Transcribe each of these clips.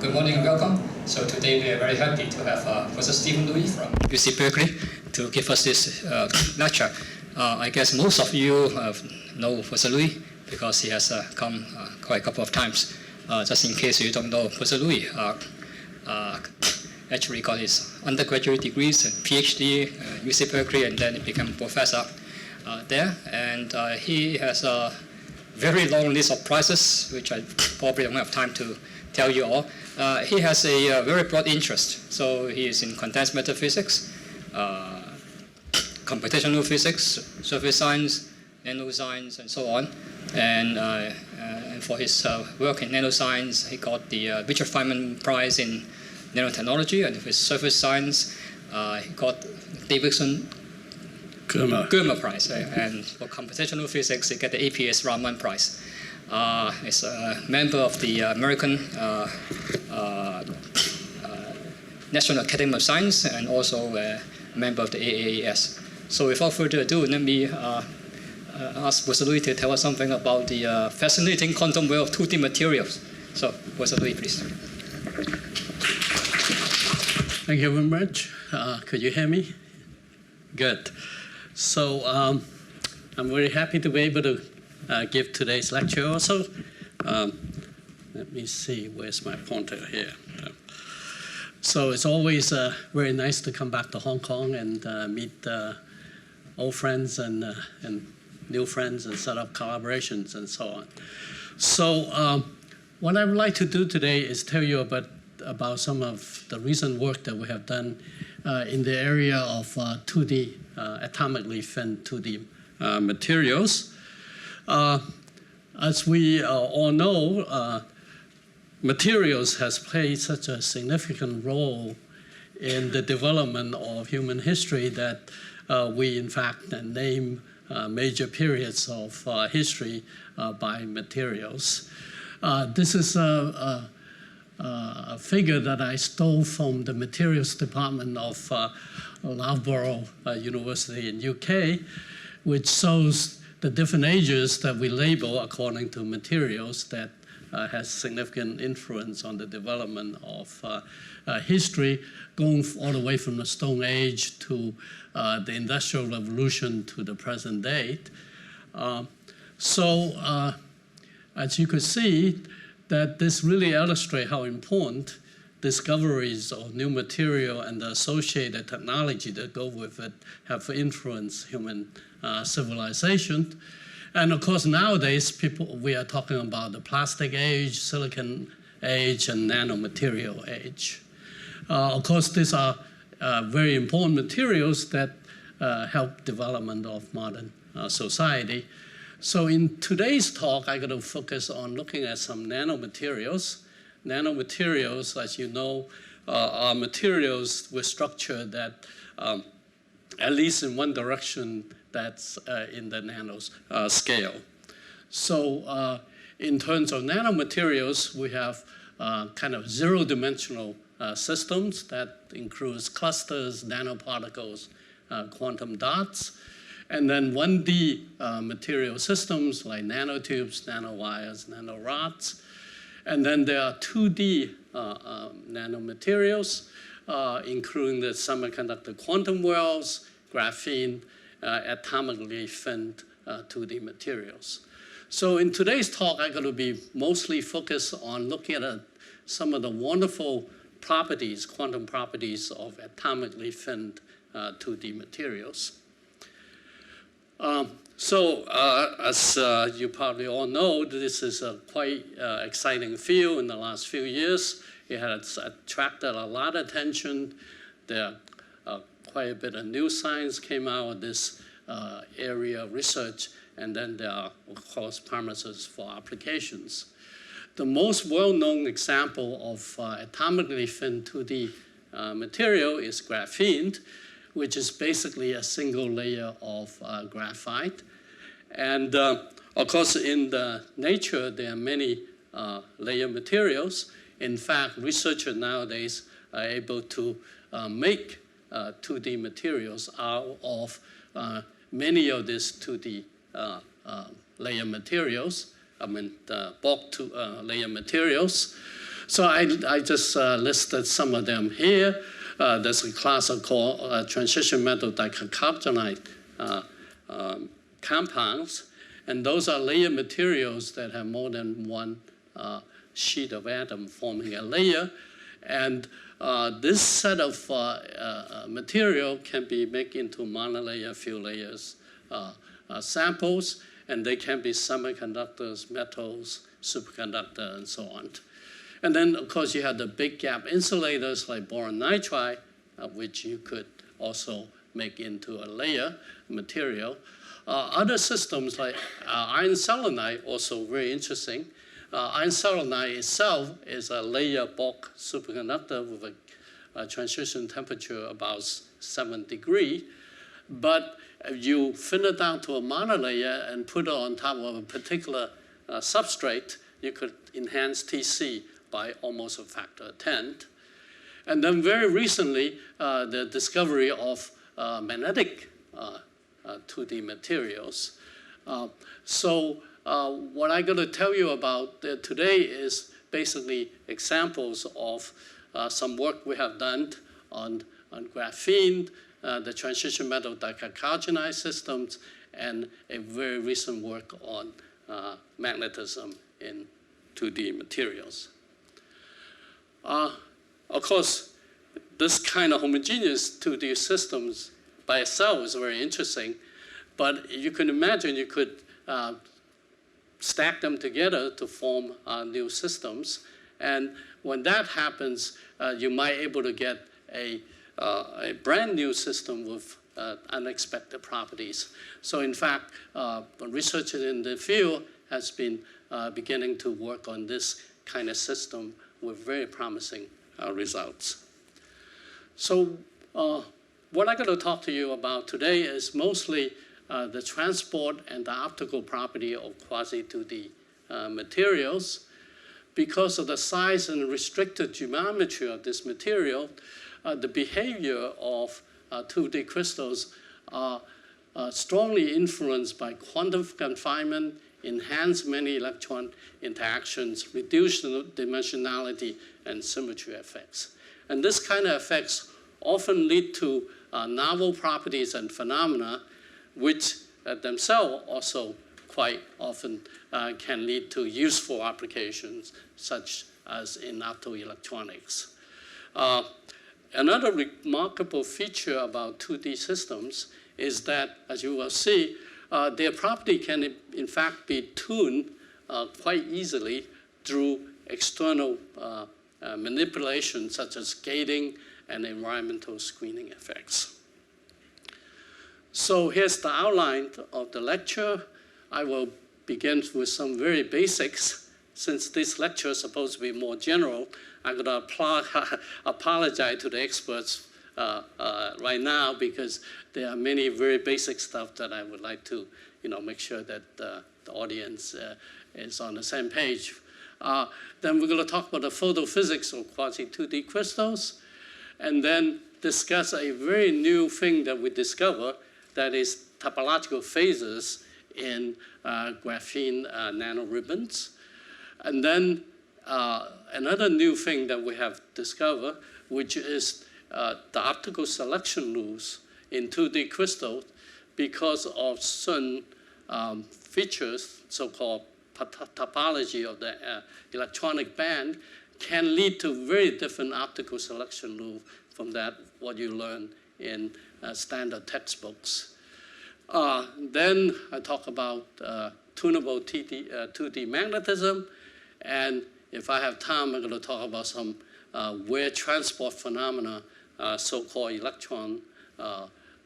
Good morning and welcome. So today we are very happy to have Professor Stephen Louie from UC Berkeley to give us this lecture. I guess most of you know Professor Louie because he has come quite a couple of times. Just in case you don't know, Professor Louie actually got his undergraduate degrees and PhD at UC Berkeley, and then he became a professor there. And he has a very long list of prizes, which I probably don't have time to tell you all. He has a very broad interest. So he is in condensed matter physics, computational physics, surface science, nanoscience, and so on. And for his work in nanoscience, he got the Richard Feynman Prize in nanotechnology, and for his surface science, he got Davidson Germer Prize. And for computational physics, he got the APS Raman Prize. He's a member of the American National Academy of Science and also a member of the AAS. So without further ado, let me ask Professor Louie to tell us something about the fascinating quantum world of 2D materials. So Professor Louie, please. Thank you very much. Could you hear me? Good. So I'm very happy to be able to give today's lecture also. Let me see, where's my pointer here? So it's always very nice to come back to Hong Kong and meet old friends and new friends and set up collaborations and so on. So what I would like to do today is tell you about some of the recent work that we have done in the area of 2D, atomically thin 2D materials. As we all know, materials has played such a significant role in the development of human history that we, in fact, name major periods of history by materials. This is a figure that I stole from the materials department of Loughborough University in UK, which shows the different ages that we label according to materials that has significant influence on the development of history, going all the way from the Stone Age to the Industrial Revolution to the present date. So as you could see, that this really illustrates how important discoveries of new material and the associated technology that go with it have influenced human civilization. And of course, nowadays, we are talking about the plastic age, silicon age, and nanomaterial age. Of course, these are very important materials that help development of modern society. So in today's talk, I'm going to focus on looking at some nanomaterials. Nanomaterials, as you know, are materials with structure that, at least in one direction, that's in the nanos scale. So in terms of nanomaterials, we have kind of zero-dimensional systems that includes clusters, nanoparticles, quantum dots. And then 1D material systems like nanotubes, nanowires, nanorods. And then there are 2D nanomaterials, including the semiconductor quantum wells, graphene, atomically thin 2D materials. So in today's talk, I'm going to be mostly focused on looking at some of the wonderful properties, quantum properties of atomically thin 2D materials. As you probably all know, this is a quite exciting field in the last few years. It has attracted a lot of attention. There are quite a bit of new science came out of this area of research, and then there are, of course, promises for applications. The most well-known example of atomically thin 2D material is graphene, which is basically a single layer of graphite. And of course, in the nature, there are many layer materials. In fact, researchers nowadays are able to make 2D materials out of many of these 2D layer materials, bulk layer materials. So I just listed some of them here. There's a class called transition metal dicarbonate compounds. And those are layer materials that have more than one sheet of atom forming a layer. And this set of material can be made into monolayer, few layers samples, and they can be semiconductors, metals, superconductor, and so on. And then, of course, you have the big gap insulators like boron nitride, which you could also make into a layer material. Other systems like iron selenide, also very interesting. Iron selenide itself is a layer bulk superconductor with a transition temperature about 7 degrees. But if you thin it down to a monolayer and put it on top of a particular substrate, you could enhance TC by almost a factor of 10. And then very recently, the discovery of magnetic 2D materials. So what I'm going to tell you about today is basically examples of some work we have done on graphene, the transition metal dicarbonate systems, and a very recent work on magnetism in 2D materials. Of course, this kind of homogeneous 2D systems by itself is very interesting, but you can imagine you could stack them together to form new systems. And when that happens, you might be able to get a brand new system with unexpected properties. So in fact, researchers in the field has been beginning to work on this kind of system with very promising results. So what I'm going to talk to you about today is mostly the transport and the optical property of quasi-2D materials. Because of the size and restricted geometry of this material, the behavior of 2D crystals are strongly influenced by quantum confinement, enhanced many electron interactions, reduced dimensionality, and symmetry effects. And this kind of effects often lead to novel properties and phenomena, which themselves also quite often can lead to useful applications, such as in optoelectronics. Another remarkable feature about 2D systems is that, as you will see, their property can in fact be tuned quite easily through external manipulation, such as gating and environmental screening effects. So here's the outline of the lecture. I will begin with some very basics. Since this lecture is supposed to be more general, I'm going to apologize to the experts right now, because there are many very basic stuff that I would like to make sure that the audience is on the same page. Then we're going to talk about the photophysics of quasi-2D crystals, and then discuss a very new thing that we discovered, that is topological phases in graphene nanoribbons. And then another new thing that we have discovered, which is the optical selection rules in 2D crystals, because of certain features, so-called topology of the electronic band, can lead to very different optical selection rules from that what you learn in standard textbooks. Then I talk about tunable 2D magnetism, and if I have time, I'm going to talk about some weird transport phenomena, so-called electron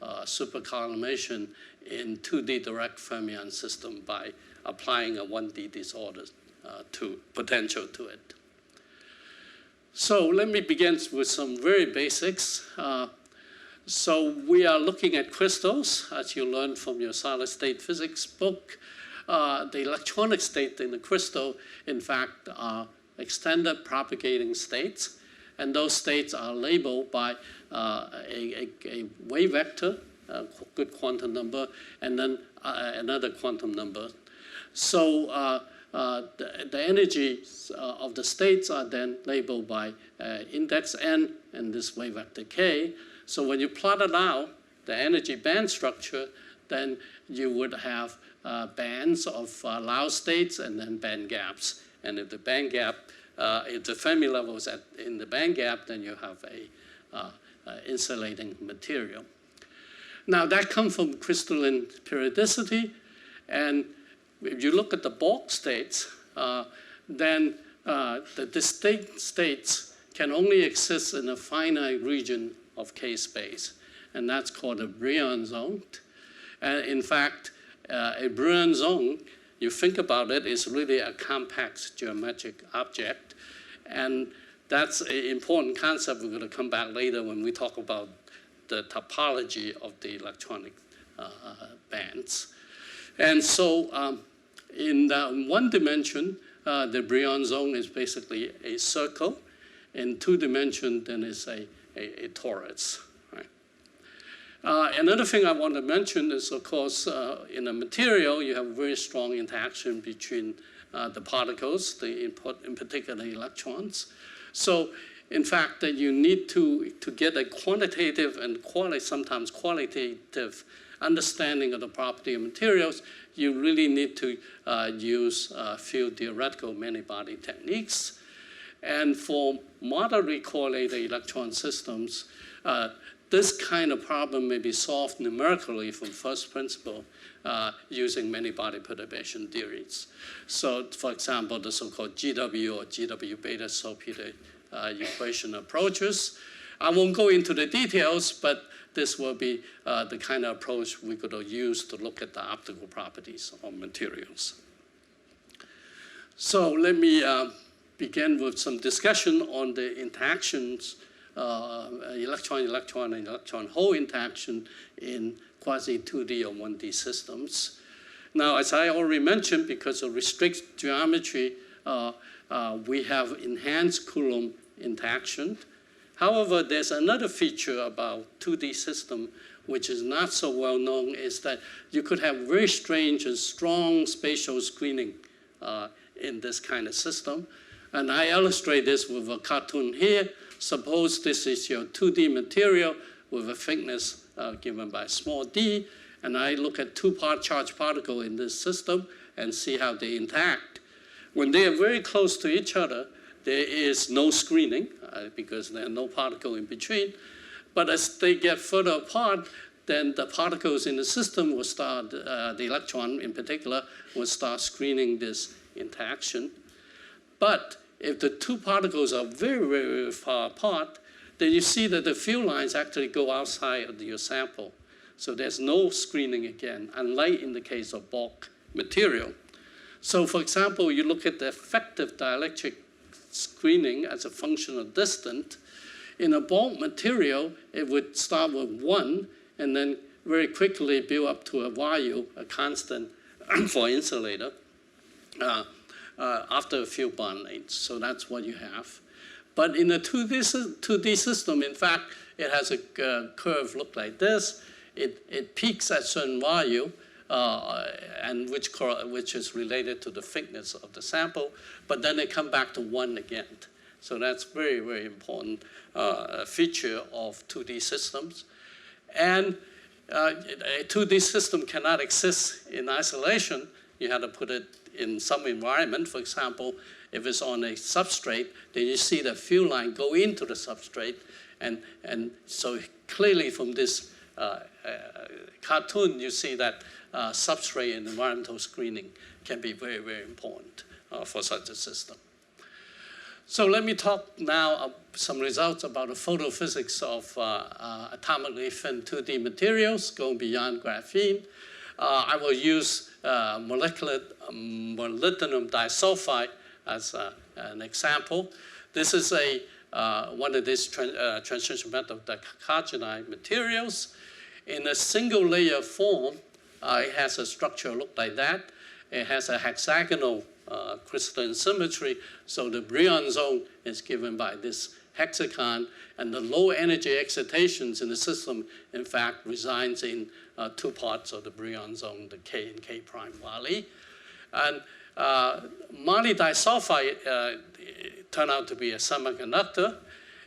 supercollimation in 2D direct fermion system by applying a 1D disorder potential to it. So let me begin with some very basics. So we are looking at crystals, as you learned from your solid state physics book. The electronic state in the crystal, in fact, are extended propagating states. And those states are labeled by a wave vector, a good quantum number, and then another quantum number. So the energies of the states are then labeled by index n and this wave vector k. So when you plot it out, the energy band structure, then you would have bands of Lau states and then band gaps. And if the band gap, if the Fermi level is in the band gap, then you have a insulating material. Now that comes from crystalline periodicity, and if you look at the bulk states, then the distinct states can only exist in a finite region of K space, and that's called a Brillouin zone. And in fact, a Brillouin zone, you think about it, is really a compact geometric object, and that's an important concept we're going to come back later when we talk about the topology of the electronic bands. And so in one dimension, the Brillouin zone is basically a circle. In 2 dimensions, then it's a torus. Right? Another thing I want to mention is, of course, in a material, you have very strong interaction between the particles, in particular electrons. So in fact, that you need to get a quantitative and sometimes qualitative understanding of the property of materials, you really need to use field theoretical many-body techniques. And for moderately correlated electron systems, this kind of problem may be solved numerically from first principle using many-body perturbation theories. So for example, the so-called GW or GW beta salpeter equation approaches. I won't go into the details, but this will be the kind of approach we could use to look at the optical properties of materials. So let me begin with some discussion on the interactions, electron-electron and electron-hole interaction in quasi 2D or 1D systems. Now, as I already mentioned, because of restricted geometry, we have enhanced Coulomb interaction. However, there's another feature about 2D system which is not so well known, is that you could have very strange and strong spatial screening in this kind of system. And I illustrate this with a cartoon here. Suppose this is your 2D material with a thickness given by small d, and I look at 2 charged particles in this system and see how they interact. When they are very close to each other, there is no screening because there are no particle in between. But as they get further apart, then the particles in the system will start, the electron in particular, will start screening this interaction. But if the 2 particles are very, very far apart, then you see that the field lines actually go outside of your sample. So there's no screening again, unlike in the case of bulk material. So for example, you look at the effective dielectric screening as a function of distance. In a bulk material, it would start with 1 and then very quickly build up to a value, a constant for insulator, after a few bond lengths. So that's what you have. But in a 2D system, in fact, it has a curve look like this. It peaks at certain value, and which is related to the thickness of the sample, but then they come back to 1 again. So that's very, very important feature of 2D systems. And a 2D system cannot exist in isolation. You have to put it in some environment. For example, if it's on a substrate, then you see the field line go into the substrate. And so clearly from this cartoon, you see that substrate and environmental screening can be very, very important for such a system. So let me talk now some results about the photophysics of atomically thin 2D materials going beyond graphene. I will use molecular molybdenum disulfide as an example. This is one of these transition metal dicogenide materials. In a single layer form, it has a structure look like that. It has a hexagonal crystalline symmetry, so the Brillouin zone is given by this hexagon, and the low energy excitations in the system, in fact, resides in 2 parts of the Brillouin zone, the K and K prime valley. And moly disulfide turned out to be a semiconductor,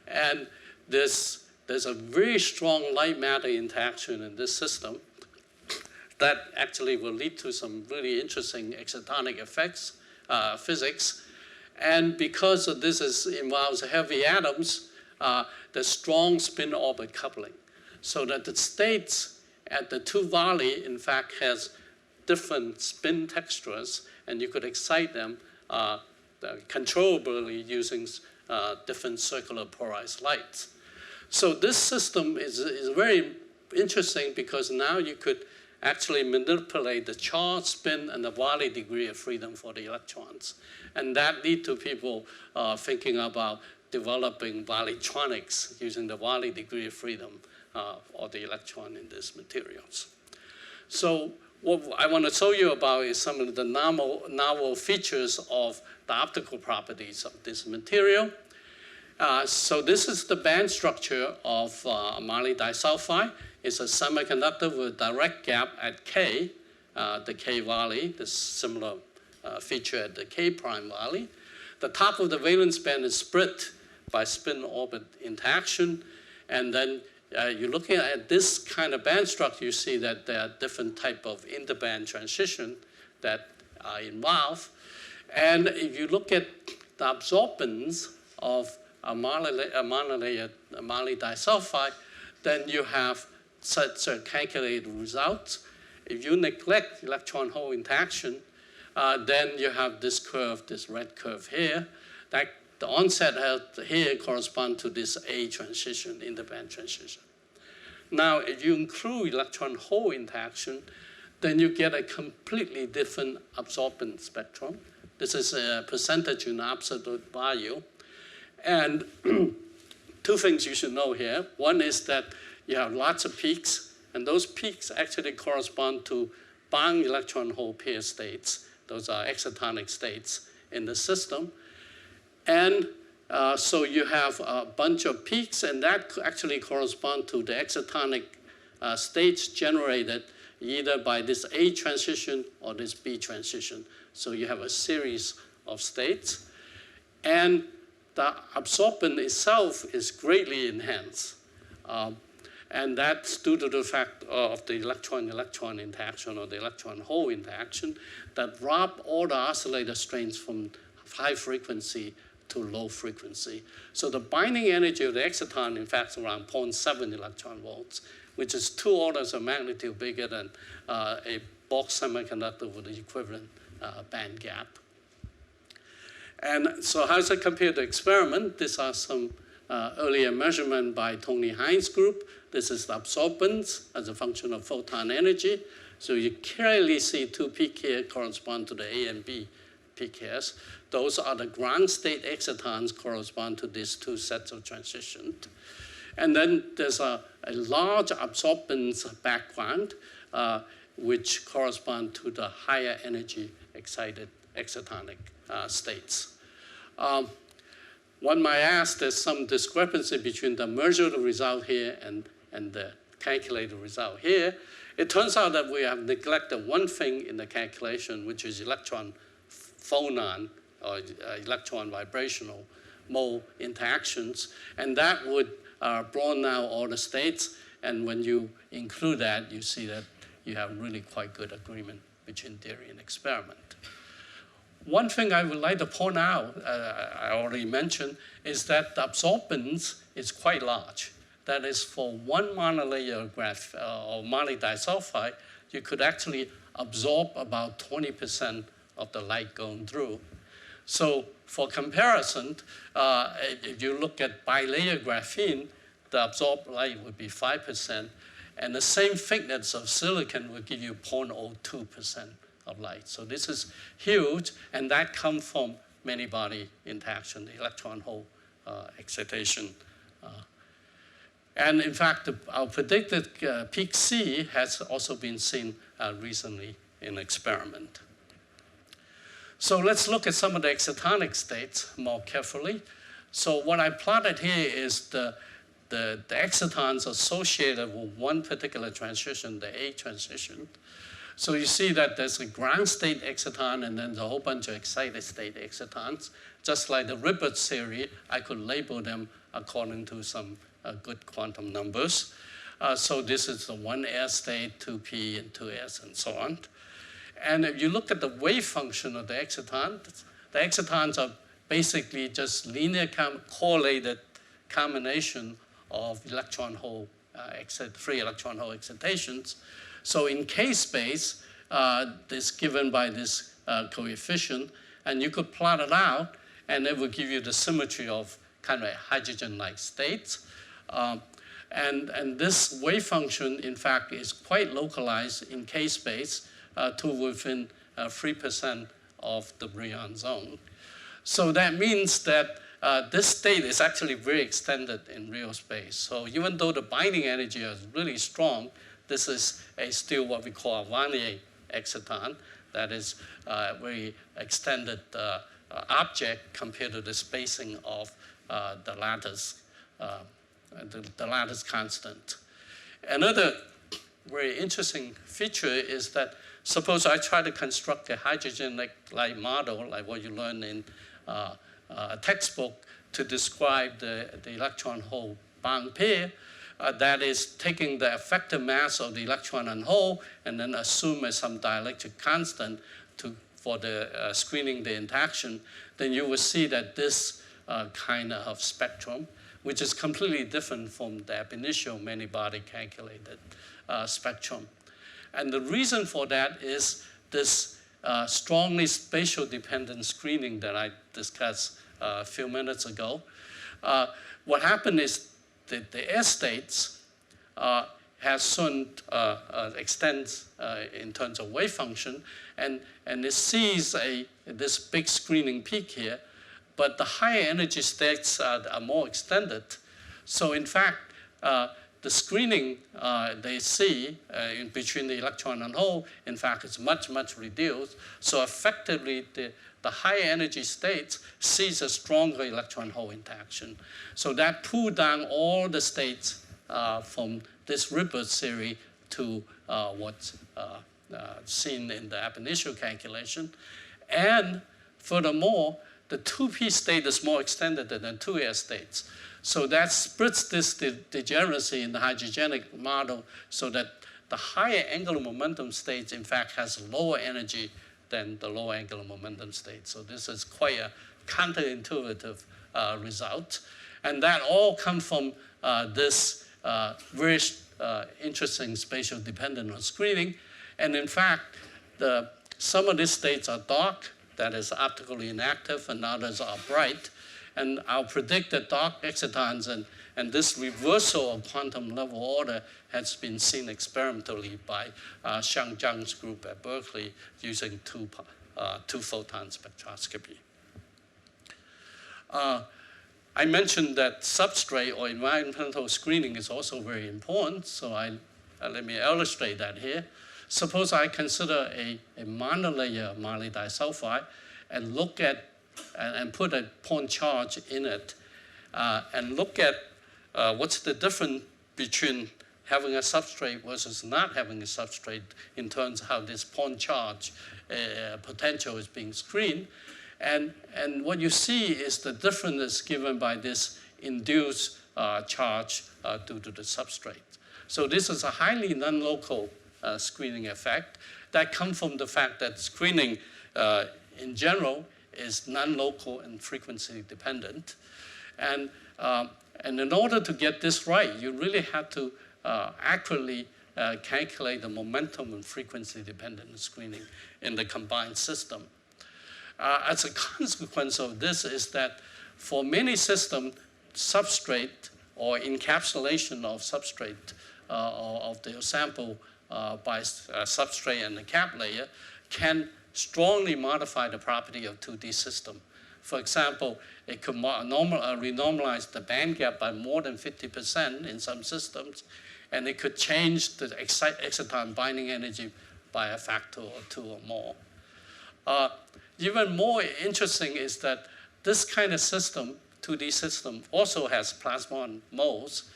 and there's a very strong light-matter interaction in this system that actually will lead to some really interesting excitonic effects, physics. And because of this involves heavy atoms, there's strong spin-orbit coupling, so that the states at the 2 valley, in fact, has different spin textures, and you could excite them controllably using different circular polarized lights. So this system is very interesting because now you could actually manipulate the charge, spin, and the Wally degree of freedom for the electrons. And that lead to people thinking about developing Wallytronics using the Wally degree of freedom of the electron in these materials. So what I want to show you about is some of the novel features of the optical properties of this material. So this is the band structure of moly disulfide. It's a semiconductor with a direct gap at K, the K valley, the similar feature at the K prime valley. The top of the valence band is split by spin-orbit interaction. And then you're looking at this kind of band structure, you see that there are different type of interband transition that are involved. And if you look at the absorbance of a monolayer moly disulfide, then you have such a calculated results. If you neglect electron-hole interaction, then you have this curve, this red curve here. That the onset here corresponds to this A transition, interband transition. Now, if you include electron-hole interaction, then you get a completely different absorbance spectrum. This is a percentage in absolute value. And 2 things you should know here. One is that you have lots of peaks, and those peaks actually correspond to bound electron-hole pair states. Those are excitonic states in the system. And so you have a bunch of peaks, and that actually correspond to the excitonic states generated either by this A transition or this B transition. So you have a series of states. And the absorbance itself is greatly enhanced. And that's due to the fact of the electron-electron interaction or the electron-hole interaction that drop all the oscillator strengths from high frequency to low frequency. So the binding energy of the exciton, in fact, is around 0.7 electron volts, which is 2 orders of magnitude bigger than a box semiconductor with the equivalent band gap. And so how does it compare to experiment? These are some earlier measurement by Tony Hines' group. This is the absorbance as a function of photon energy. So you clearly see 2 peak here correspond to the A and B peak hairs. Those are the ground state excitons correspond to these 2 sets of transitions. And then there's a large absorbance background, which correspond to the higher energy excited excitonic states. One might ask, there's some discrepancy between the measured result here and the calculated result here. It turns out that we have neglected one thing in the calculation, which is electron phonon or electron vibrational mole interactions. And that would broaden out all the states. And when you include that, you see that you have really quite good agreement between theory and experiment. One thing I would like to point out, I already mentioned, is that the absorbance is quite large. That is, for one monolayer or moly disulfide, you could actually absorb about 20% of the light going through. So for comparison, if you look at bilayer graphene, the absorbed light would be 5%, and the same thickness of silicon will give you 0.02% of light. So this is huge, and that comes from many-body interaction, the electron-hole excitation. And in fact, our predicted peak C has also been seen recently in experiment. So let's look at some of the excitonic states more carefully. So what I plotted here is the excitons associated with one particular transition, the A transition. So you see that there's a ground state exciton and then a whole bunch of excited state excitons. Just like the Ripert series, I could label them according to some good quantum numbers. So this is the 1s state, 2p, and 2s, and so on. And if you look at the wave function of the excitons are basically just linear correlated combination of electron hole, free electron hole excitations. So in K-space, this given by this coefficient, and you could plot it out, and it will give you the symmetry of kind of hydrogen-like states. And this wave function, in fact, is quite localized in K-space to within 3% of the Brillouin zone. So that means that this state is actually very extended in real space. So even though the binding energy is really strong, this is still what we call a Wannier exciton. That is a very extended object compared to the spacing of the lattice, the lattice constant. Another very interesting feature is that suppose I try to construct a hydrogen-like model, like what you learn in a textbook, to describe the electron hole bound pair. That is taking the effective mass of the electron and hole and then assume as some dielectric constant for the screening the interaction. Then you will see that this kind of spectrum, which is completely different from the ab initio many-body calculated spectrum. And the reason for that is this strongly spatial-dependent screening that I discussed a few minutes ago. What happened is that the S states has certain extents in terms of wave function, and it sees this big screening peak here, but the higher energy states are more extended. So in fact, the screening they see in between the electron and hole, in fact, is much, much reduced. So effectively, the higher energy states sees a stronger electron-hole interaction. So that pulled down all the states from this Ripert series to what's seen in the ab initio calculation. And furthermore, the 2p state is more extended than the 2s states. So that splits this degeneracy in the hydrogenic model so that the higher angular momentum states, in fact, has lower energy than the lower angular momentum state. So this is quite a counterintuitive result. And that all comes from this very interesting spatial dependence on screening. And in fact, some of these states are dark, that is optically inactive, and others are bright. And I'll predict that dark excitons and this reversal of quantum level order has been seen experimentally by Xiang Zhang's group at Berkeley using two photon spectroscopy. I mentioned that substrate or environmental screening is also very important, so let me illustrate that here. Suppose I consider a monolayer moly disulfide and look at and put a point charge in it and look at what's the difference between having a substrate versus not having a substrate in terms of how this point charge potential is being screened. And what you see is the difference is given by this induced charge due to the substrate. So this is a highly non-local screening effect that comes from the fact that screening in general is non-local and frequency dependent. And in order to get this right, you really have to accurately calculate the momentum and frequency dependent screening in the combined system. As a consequence of this is that for many systems, substrate or encapsulation of substrate of the sample by substrate and the cap layer can strongly modify the property of 2D system. For example, it could renormalize the band gap by more than 50% in some systems, and it could change the exciton binding energy by a factor or 2 or more. Even more interesting is that this kind of system, 2D system, also has plasmon modes,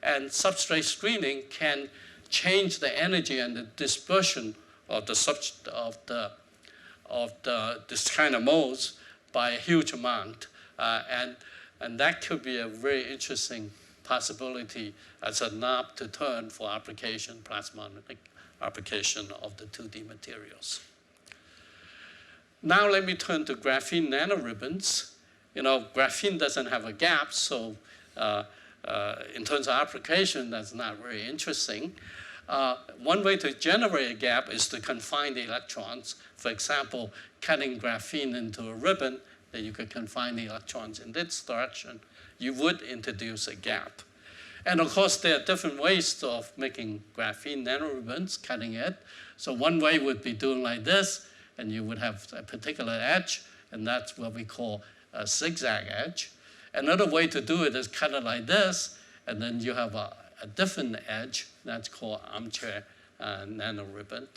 and substrate screening can change the energy and the dispersion this kind of modes by a huge amount, and that could be a very interesting possibility as a knob to turn for application, plasmonic application of the 2D materials. Now let me turn to graphene nanoribbons. You know, graphene doesn't have a gap, so in terms of application, that's not very interesting. One way to generate a gap is to confine the electrons. For example, cutting graphene into a ribbon, that you could confine the electrons in this direction, you would introduce a gap. And of course, there are different ways of making graphene nanoribbons, cutting it. So one way would be doing like this, and you would have a particular edge, and that's what we call a zigzag edge. Another way to do it is cut it like this, and then you have a different edge. That's called armchair nanoribbon.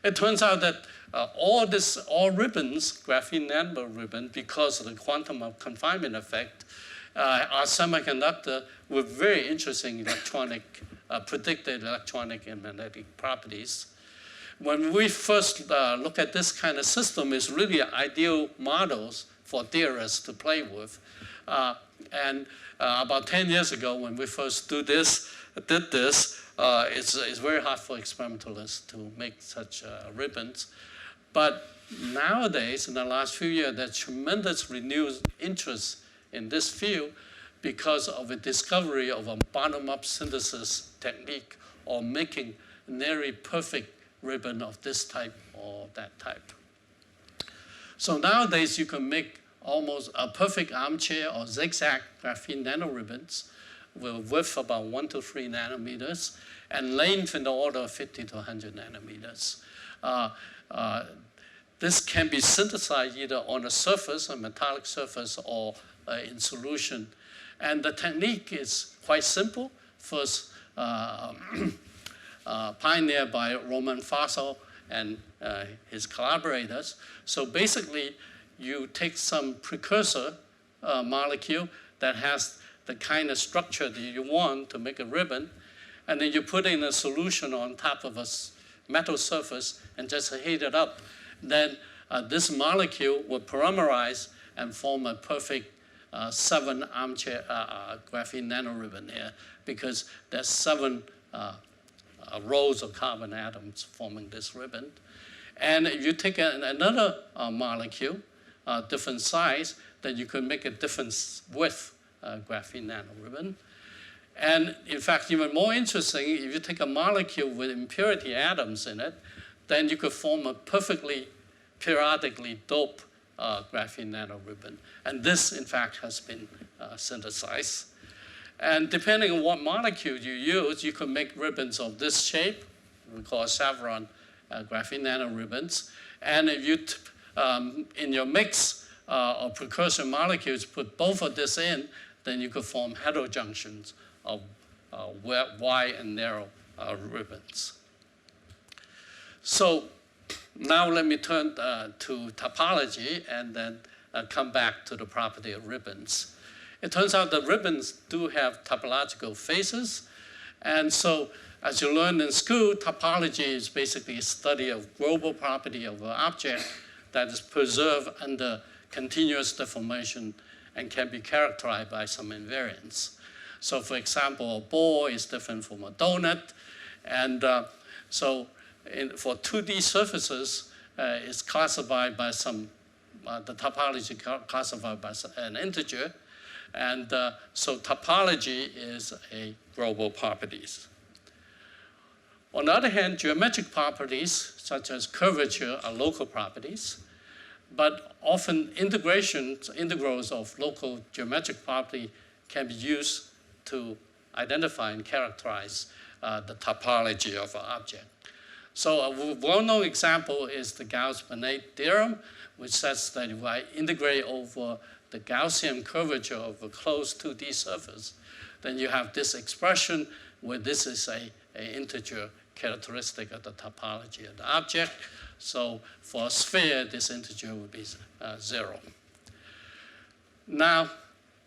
It turns out that all ribbons, graphene nanoribbon, because of the quantum of confinement effect, are semiconductor with very interesting predicted electronic and magnetic properties. When we first look at this kind of system, it's really ideal models for theorists to play with. And about 10 years ago, when we first did this, it's very hard for experimentalists to make such ribbons. But nowadays, in the last few years, there's tremendous renewed interest in this field because of a discovery of a bottom-up synthesis technique or making nearly perfect ribbon of this type or that type. So nowadays, you can make almost a perfect armchair or zigzag graphene nanoribbons with width about 1 to 3 nanometers and length in the order of 50 to 100 nanometers. This can be synthesized either on a surface, a metallic surface, or in solution. And the technique is quite simple. First, pioneered by Roman Fasel and his collaborators. So basically, you take some precursor molecule that has the kind of structure that you want to make a ribbon, and then you put in a solution on top of a metal surface and just heat it up. Then this molecule will polymerize and form a perfect 7 armchair graphene nanoribbon here, because there's 7 rows of carbon atoms forming this ribbon. And if you take another molecule, different size, then you can make a different width graphene nanoribbon. And in fact, even more interesting, if you take a molecule with impurity atoms in it, then you could form a perfectly periodically doped graphene nanoribbon. And this, in fact, has been synthesized. And depending on what molecule you use, you can make ribbons of this shape, we call chevron graphene nanoribbons. And if you, in your mix of precursor molecules, put both of this in, then you could form heterojunctions of wide and narrow ribbons. So now let me turn to topology and then come back to the property of ribbons. It turns out that ribbons do have topological phases. And so as you learned in school, topology is basically a study of global property of an object that is preserved under continuous deformation and can be characterized by some invariance. So for example, a ball is different from a donut. And for 2D surfaces, it's classified by the topology classified by an integer. And so topology is a global properties. On the other hand, geometric properties, such as curvature, are local properties. But often integrals of local geometric property can be used to identify and characterize the topology of an object. So a well-known example is the Gauss-Bonnet theorem, which says that if I integrate over the Gaussian curvature of a closed 2D surface, then you have this expression where this is an integer characteristic of the topology of the object. So for a sphere, this integer would be 0. Now,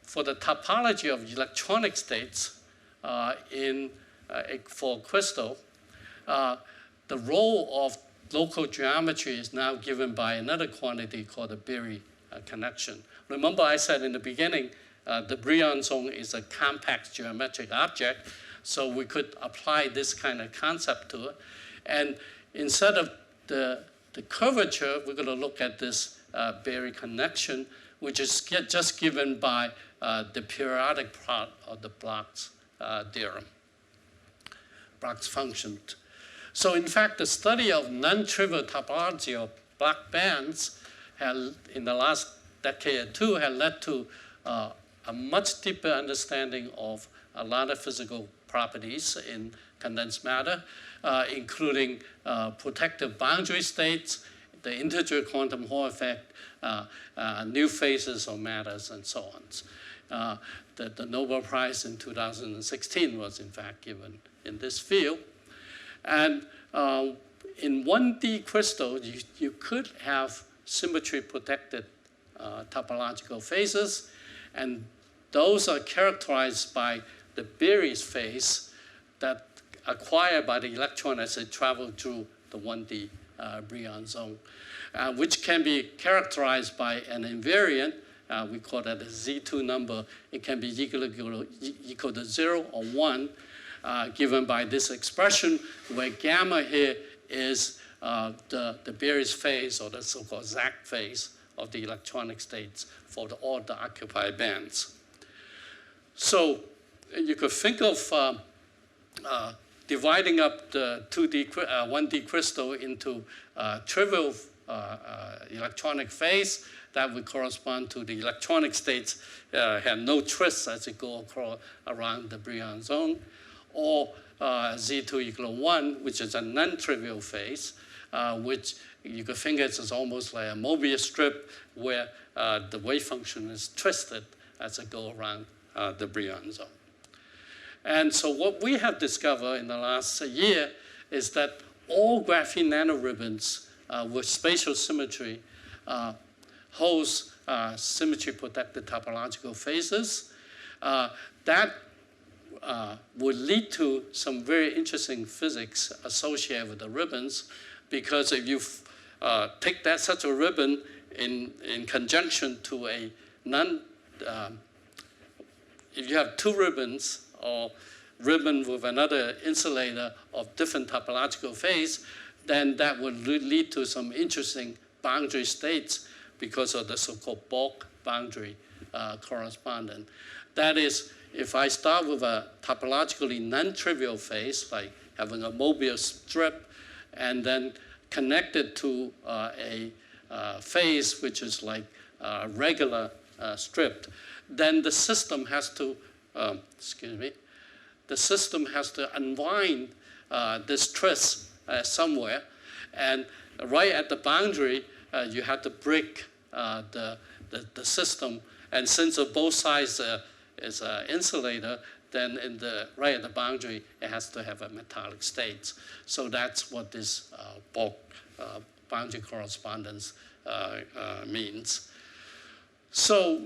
for the topology of electronic states for crystal, the role of local geometry is now given by another quantity called the Berry connection. Remember I said in the beginning, the Brillouin zone is a compact geometric object, so we could apply this kind of concept to it. And instead of the curvature, we're going to look at this Berry connection, which is just given by the periodic part of the Bloch's theorem, Bloch's function. So in fact, the study of non-trivial topology of Bloch bands in the last decade or two had led to a much deeper understanding of a lot of physical properties in condensed matter, including protective boundary states, the integer quantum Hall effect, new phases of matters, and so on. The Nobel Prize in 2016 was in fact given in this field. And in 1D crystal, you could have symmetry protected topological phases, and those are characterized by the Berry's phase that acquired by the electron as it traveled through the 1D Brillouin zone, which can be characterized by an invariant. We call that a Z2 number. It can be equal to 0 or 1, given by this expression, where gamma here is the Berry's phase, or the so-called Zach phase of the electronic states for all the occupied bands. So you could think of dividing up the 1D crystal into trivial electronic phase that would correspond to the electronic states have no twists as it go across around the Brillouin zone, or Z2 equal to 1, which is a non-trivial phase, which you could think it's almost like a Mobius strip where the wave function is twisted as it go around the Brillouin zone. And so what we have discovered in the last year is that all graphene nanoribbons with spatial symmetry holds symmetry-protected topological phases. That would lead to some very interesting physics associated with the ribbons, because if you take such a ribbon in conjunction to a if you have two ribbons or ribbon with another insulator of different topological phase, then that would lead to some interesting boundary states because of the so-called bulk boundary correspondence. That is, if I start with a topologically non-trivial phase, like having a Mobius strip, and then connect it to a phase which is like a regular strip, then the system has to, the system has to unwind this twist somewhere, and right at the boundary, you have to break the system, and since both sides is an insulator, then right at the boundary, it has to have a metallic state. So that's what this bulk boundary correspondence means. So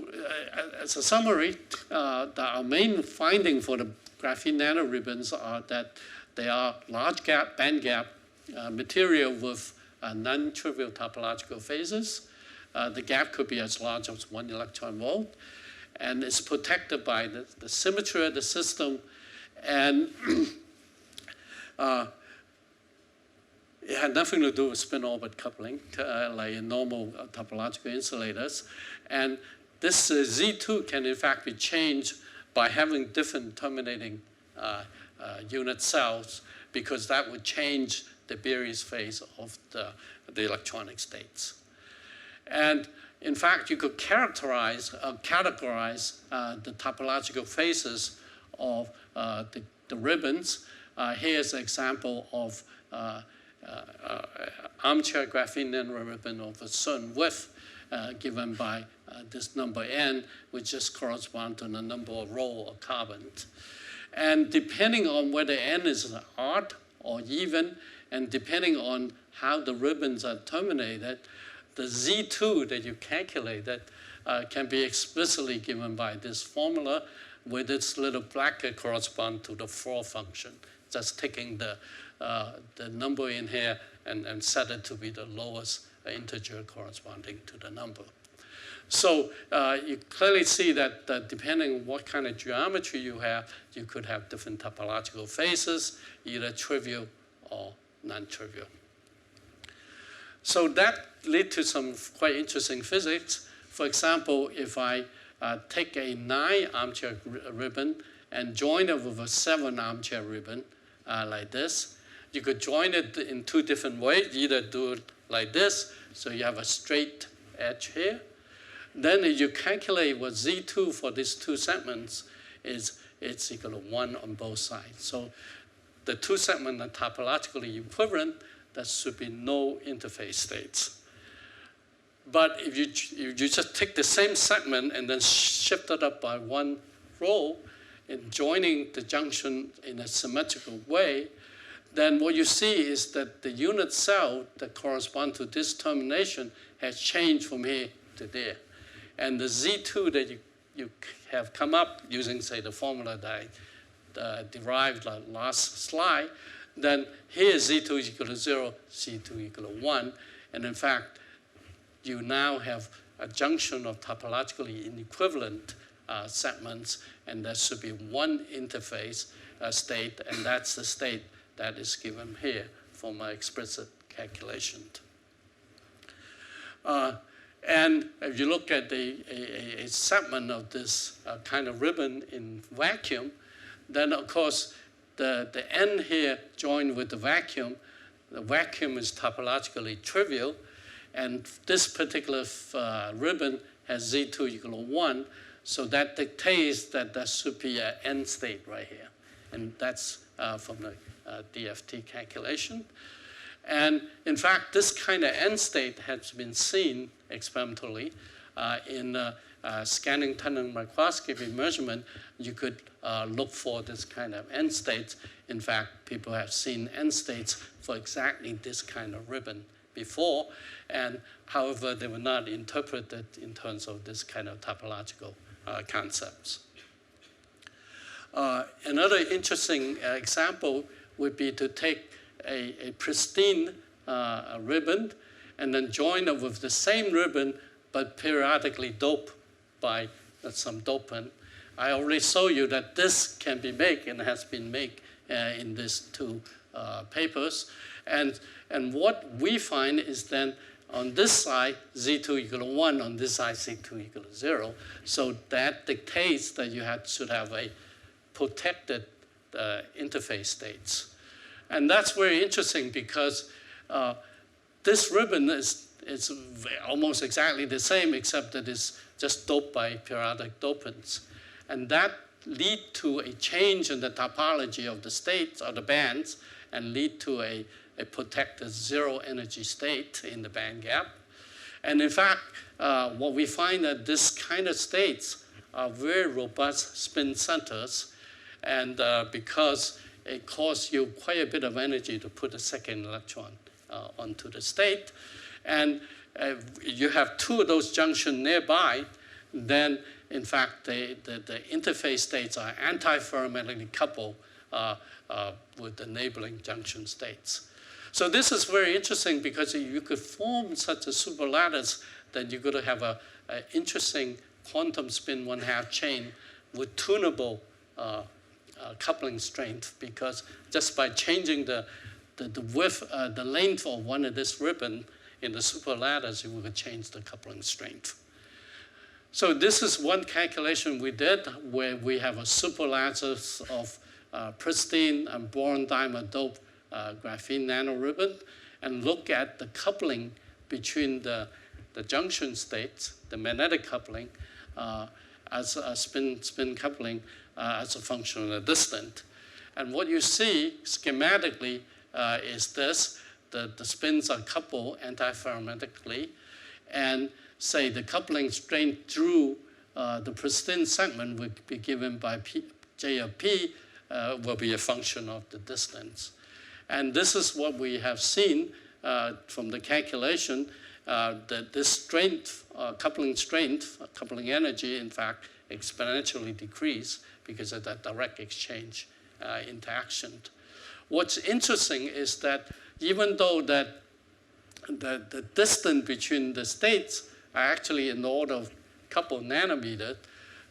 as a summary, our main finding for the graphene nanoribbons are that they are large gap, band gap material with non-trivial topological phases. The gap could be as large as 1 electron volt, and it's protected by the symmetry of the system, and it had nothing to do with spin-orbit coupling, like in normal topological insulators. And this Z2 can in fact be changed by having different terminating unit cells, because that would change the Berry's phase of the electronic states. And in fact, you could categorize the topological phases of the ribbons. Here's an example of armchair graphene nanoribbon of a certain width given by this number n, which just corresponds to the number of row of carbons. And depending on whether n is odd or even, and depending on how the ribbons are terminated, the Z2 that you calculated can be explicitly given by this formula, where this little bracket corresponds to the floor function, just taking the the number in here and set it to be the lowest integer corresponding to the number. So you clearly see that depending on what kind of geometry you have, you could have different topological phases, either trivial or non-trivial. So that led to some quite interesting physics. For example, if I take a 9 armchair ribbon and join it with a 7 armchair ribbon like this, you could join it in 2 different ways. Either do it like this, so you have a straight edge here. Then if you calculate what Z2 for these 2 segments is, it's equal to 1 on both sides. So the 2 segments are topologically equivalent. There should be no interface states. But if you just take the same segment and then shift it up by 1 row and joining the junction in a symmetrical way, then what you see is that the unit cell that corresponds to this termination has changed from here to there. And the Z2 that you have come up using, say, the formula that I derived last slide, then here Z2 is equal to 0, Z2 equal to 1. And in fact, you now have a junction of topologically inequivalent segments, and there should be 1 interface state, and that's the state that is given here for my explicit calculation. And if you look at a segment of this kind of ribbon in vacuum, then of course the end here joined with the vacuum is topologically trivial, and this particular ribbon has Z2 equal to 1, so that dictates that there should be an end state right here. And that's from the DFT calculation. And in fact, this kind of end state has been seen experimentally in scanning tunnel microscopy measurement. You could look for this kind of end states. In fact, people have seen end states for exactly this kind of ribbon before, and however, they were not interpreted in terms of this kind of topological concepts. Another interesting example would be to take a pristine ribbon and then join it with the same ribbon but periodically doped by some dopant. I already showed you that this can be made and has been made in these 2 papers. And what we find is then on this side, Z2 equal to 1, on this side, Z2 equal to 0. So that dictates that you should have a protected interface states. And that's very interesting because this ribbon is almost exactly the same, except that it's just doped by periodic dopants. And that lead to a change in the topology of the states or the bands and lead to a protected 0 energy state in the band gap. And in fact, what we find that this kind of states are very robust spin centers, and because it costs you quite a bit of energy to put a second electron onto the state. And you have 2 of those junctions nearby, then in fact the interface states are anti-ferromagnetically coupled with the neighboring junction states. So this is very interesting because you could form such a superlattice that you're going to have an interesting quantum spin 1/2 chain with tunable coupling strength, because just by changing the width, the length of one of this ribbon in the superlattice, you will change the coupling strength. So this is one calculation we did where we have a superlattice of pristine and boron dimer doped graphene nanoribbon and look at the coupling between the junction states, the magnetic coupling, as a spin coupling as a function of the distance. And what you see schematically is this. The spins are coupled antiferromagnetically, and say the coupling strength through the pristine segment would be given by J of P will be a function of the distance. And this is what we have seen from the calculation, that this strength, coupling energy, in fact, exponentially decrease because of that direct exchange interaction. what's interesting is that even though that the distance between the states are actually in the order of a couple nanometers,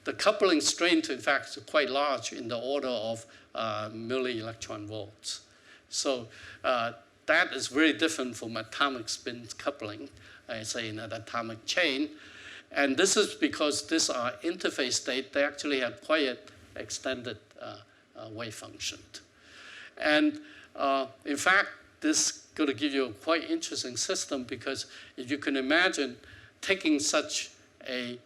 the coupling strength, in fact, is quite large in the order of milli-electron volts. So that is very different from atomic spin coupling, say in an atomic chain. And this is because these are interface state. They actually have quite extended wave function. And in fact, this is going to give you a quite interesting system, because if you can imagine taking such a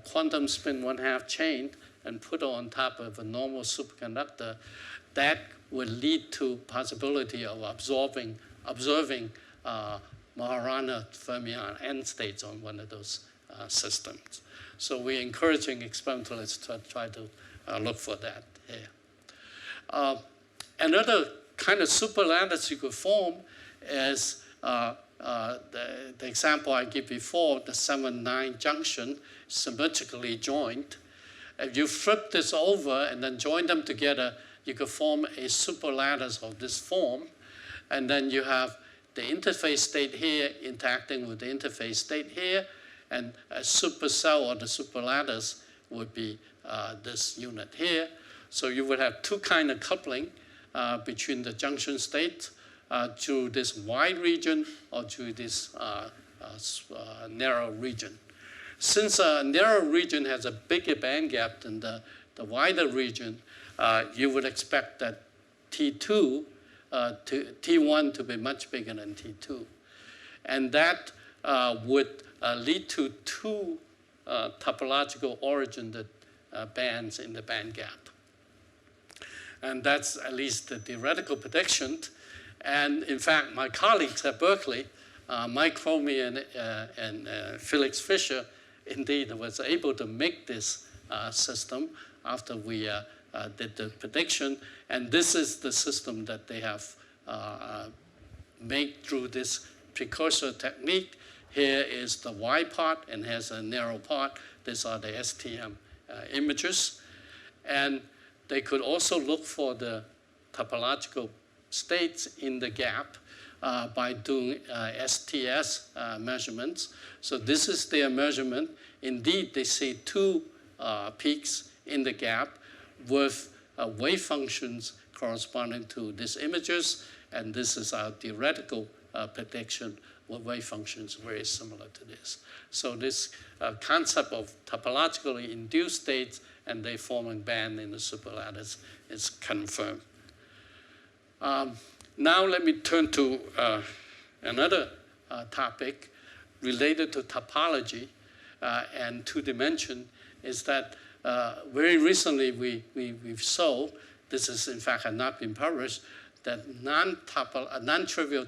quantum spin 1/2 chain and put it on top of a normal superconductor, that would lead to possibility of observing Majorana fermion end states on one of those systems. So we're encouraging experimentalists to try to look for that here. Another kind of superlattice you could form is the example I gave before, the 7-9 junction, symmetrically joined. If you flip this over and then join them together, you could form a superlattice of this form. And then you have the interface state here interacting with the interface state here, and a supercell or the superlattice would be this unit here. So you would have two kinds of coupling between the junction states to this wide region or to this narrow region. Since a narrow region has a bigger band gap than the wider region, you would expect that T1 to be much bigger than T2. And that would lead to two topological origin bands in the band gap. And that's at least the theoretical prediction. And in fact, my colleagues at Berkeley, Mike Cromie and Felix Fischer, indeed was able to make this system after we did the prediction. And this is the system that they have made through this precursor technique. Here is the Y part and has a narrow part. These are the STM images. And they could also look for the topological states in the gap by doing STS measurements. So this is their measurement. Indeed, they see two peaks in the gap with wave functions corresponding to these images. And this is our theoretical prediction with wave functions very similar to this. So this concept of topologically induced states and they forming band in the superlattice is confirmed. Now let me turn to another topic related to topology and two-dimension, is that very recently we've shown, this is in fact had not been published, that non-trivial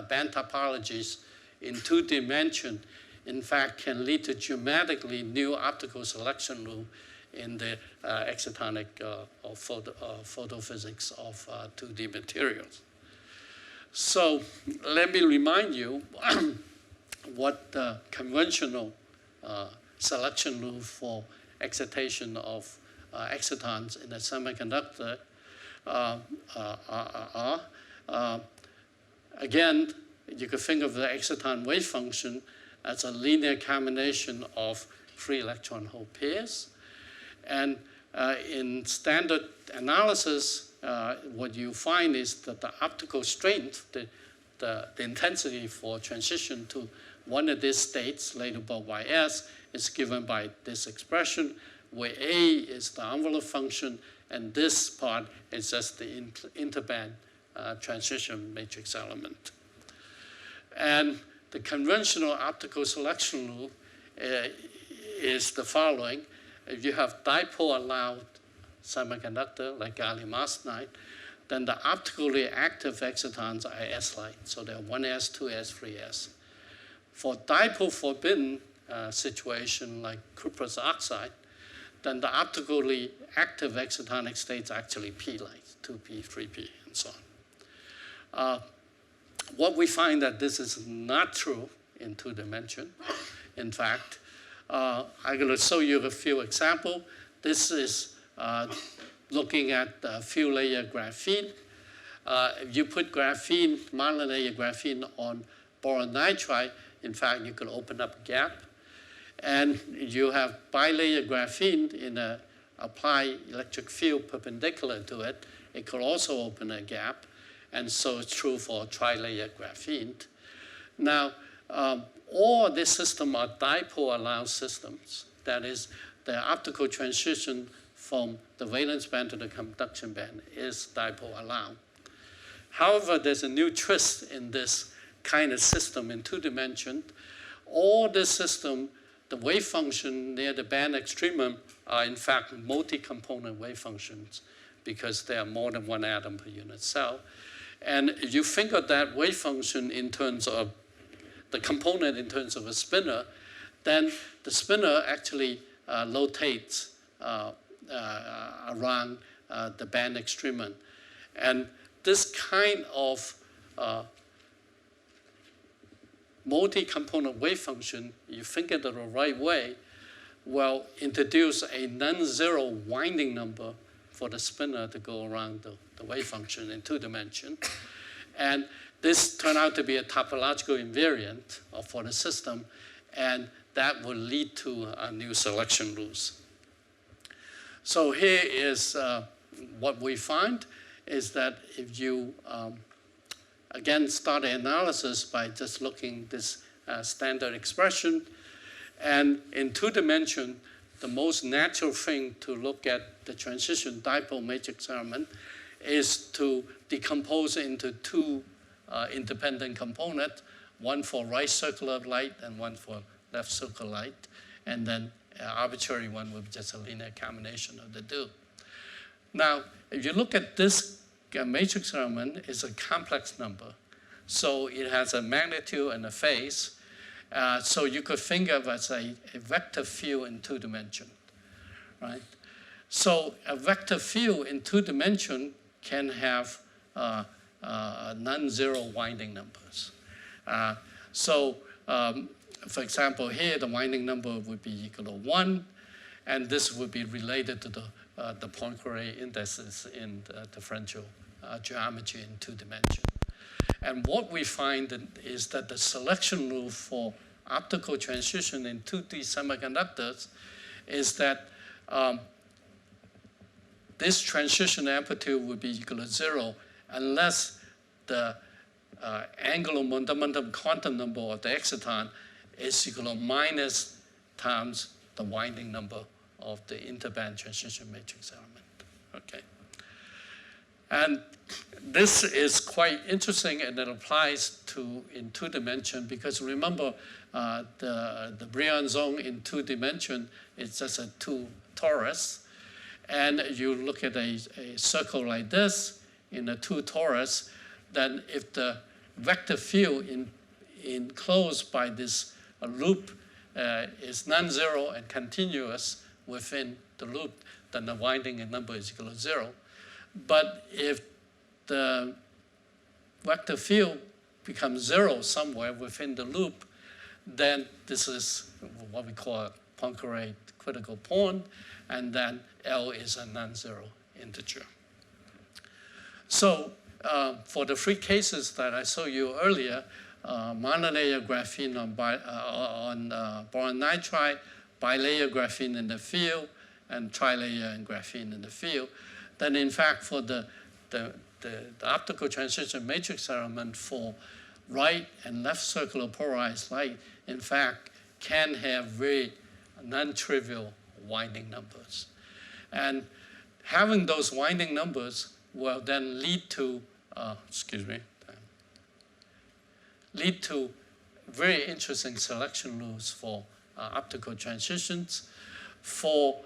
band topologies in two-dimension in fact can lead to geometrically new optical selection rule in the excitonic or photophysics of 2D materials. So let me remind you what the conventional selection rule for excitation of excitons in a semiconductor are. Again, you could think of the exciton wave function as a linear combination of free electron hole pairs. And in standard analysis, what you find is that the optical strength, the intensity for transition to one of these states, labeled by YS, is given by this expression, where A is the envelope function, and this part is just the interband transition matrix element. And the conventional optical selection rule is the following. If you have dipole-allowed semiconductor, like gallium arsenide, then the optically active excitons are S-like. So they're 1s, 2s, 3s. For dipole-forbidden situation, like cuprous oxide, then the optically active excitonic states are actually P-like, 2p, 3p, and so on. What we find that this is not true in two-dimension. In fact, I'm going to show you a few examples. This is looking at few-layer graphene. if you put graphene, monolayer graphene on boron nitride, in fact, you could open up a gap. And you have bilayer graphene in a applied electric field perpendicular to it. It could also open a gap. And so it's true for trilayer graphene. Now, all these systems are dipole-allowed systems. That is, the optical transition from the valence band to the conduction band is dipole-allowed. However, there's a new twist in this kind of system in 2 dimensions. All the system, the wave function near the band extremum are in fact multi-component wave functions because there are more than one atom per unit cell. And if you think of that wave function in terms of the component in terms of a spinner, then the spinner actually rotates around the band extremum. And this kind of multi-component wave function, you think it the right way, will introduce a non-zero winding number for the spinner to go around the wave function in 2 dimensions. And this turned out to be a topological invariant for the system, and that will lead to new selection rules. So here is what we find is that if you again start the analysis by just looking this standard expression, and in 2 dimensions, the most natural thing to look at the transition dipole matrix element is to decompose into 2 independent components, one for right circular light and one for left circular light, and then arbitrary one with just a linear combination of the 2. Now, if you look at this matrix element, it's a complex number. So it has a magnitude and a phase. So you could think of it as a vector field in 2 dimensions, right? So a vector field in 2 dimensions can have non-zero winding numbers. For example, here the winding number would be equal to 1, and this would be related to the Poincare indices in the differential geometry in 2 dimensions. And what we find is that the selection rule for optical transition in 2D semiconductors is that this transition amplitude would be equal to 0 unless the angular momentum quantum number of the exciton is equal to minus times the winding number of the interband transition matrix element. Okay. And this is quite interesting, and it applies to in 2 dimensions because remember the Brillouin zone in 2 dimensions is just a 2 torus, and you look at a circle like this in a 2 torus, then if the vector field enclosed by this loop is non-zero and continuous within the loop, then the winding number is equal to 0. But if the vector field becomes 0 somewhere within the loop, then this is what we call a Poincare critical point, and then L is a non-zero integer. So for the 3 cases that I showed you earlier, monolayer graphene on boron nitride, bilayer graphene in the field, and trilayer and graphene in the field, then in fact for the optical transition matrix element for right and left circular polarized light, in fact, can have very non-trivial winding numbers. And having those winding numbers will then lead to, lead to very interesting selection rules for optical transitions. For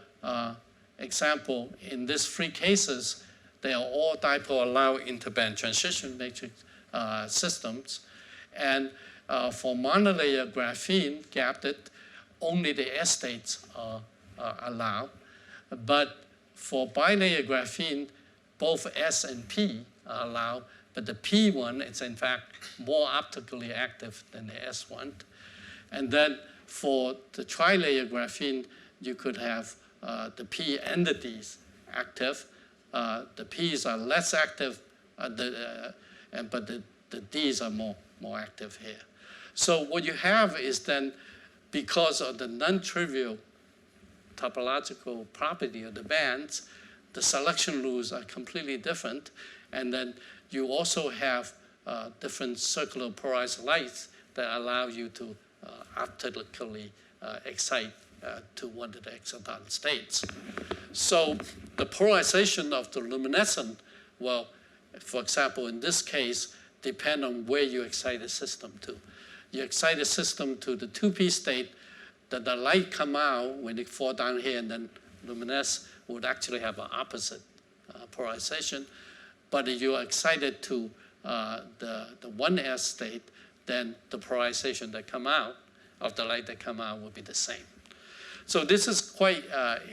example, in these 3 cases, they are all dipole-allowed interband transition matrix systems. And for monolayer graphene gapped, only the S states are allowed. But for bilayer graphene, both S and P are allowed, but the P one is in fact more optically active than the S one. And then for the trilayer graphene, you could have the P entities active. The P's are less active but the Ds are more active here. So what you have is then, because of the non-trivial topological property of the bands, the selection rules are completely different. And then you also have different circular polarized lights that allow you to optically excite to one of the exciton states. So the polarization of the luminescent will, for example, in this case, depend on where you excite the system to. You excite the system to the 2p state, that the light come out when it fall down here, and then luminesce would actually have an opposite polarization. But if you excite it to the 1s state, then the polarization that come out of the light that come out will be the same. So this is quite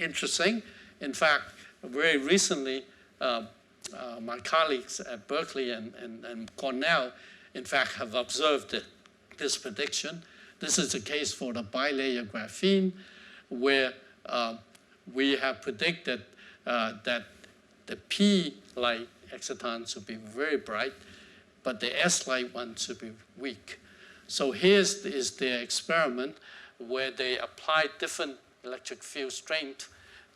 interesting. In fact, very recently, my colleagues at Berkeley and Cornell, in fact, have observed this prediction. This is the case for the bilayer graphene, where we have predicted that the P light excitons should be very bright, but the S light one should be weak. So here's is their experiment where they apply different electric field strength